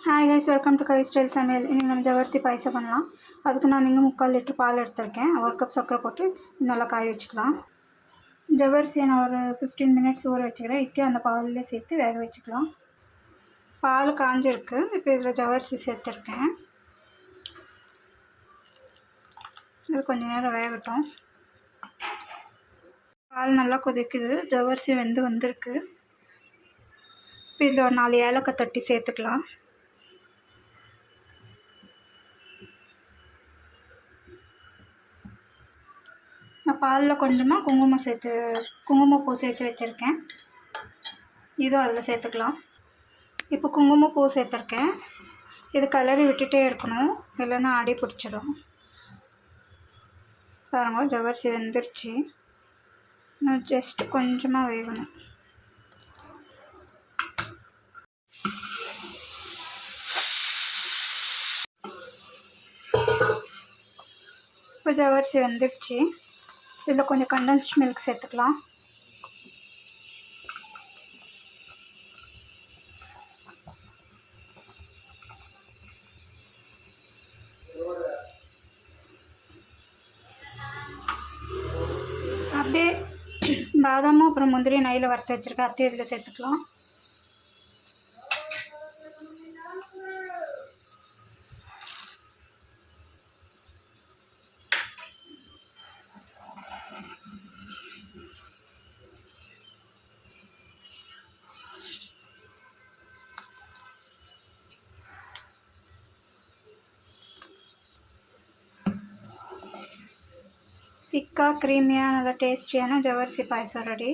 Hi guys, welcome to Kavi style சமையல். இன்றைக்கி நம்ம ஜவரிசி பாயசம் பண்ணலாம். அதுக்கு நான் 3/4 லிட்டர் பால் எடுத்திருக்கேன். 1 கப் சர்க்கரை போட்டு நல்லா காய வச்சுக்கலாம். ஜவரிசியை நான் ஒரு 15 மினிட்ஸ் ஊற வச்சுக்கிறேன். இத்தையும் அந்த பாலிலே சேர்த்து வேக வச்சுக்கலாம். பால் காஞ்சிருக்கு. இப்போ இதில் ஜவரிசி சேர்த்துருக்கேன். இது கொஞ்சம் நேரம் வேகட்டும். பால் நல்லா கொதிக்குது. ஜவரிசி வந்திருக்கு. இப்போ இதில் ஒரு 4 ஏலக்காய் தட்டி சேர்த்துக்கலாம். நான் பாலில் கொஞ்சமாக குங்குமப்பூ சேர்த்து வச்சுருக்கேன். இதுவும் அதில் சேர்த்துக்கலாம். இப்போ குங்குமப்பூ சேர்த்துருக்கேன். இது கலரி விட்டுட்டே இருக்கணும், இல்லைன்னா அடி பிடிச்சிடும். பாருங்க, ஜவரிசி வெந்துருச்சு. ஜஸ்ட் கொஞ்சமாக வேகணும். இப்போ ஜவரிசி வெந்துருச்சு. இதில் கொஞ்சம் கண்டென்ஸ்ட் மில்க் சேர்த்துக்கலாம். அப்படியே பாதாமும் அப்புறம் முந்திரி நெய்யில் வறுத்து வச்சுருக்கேன். அத்தையும் இதில் சேர்த்துக்கலாம். திக்காக க்ரீமியாக நல்லா டேஸ்டியான ஜவரிசி பாயசம் ரெடி.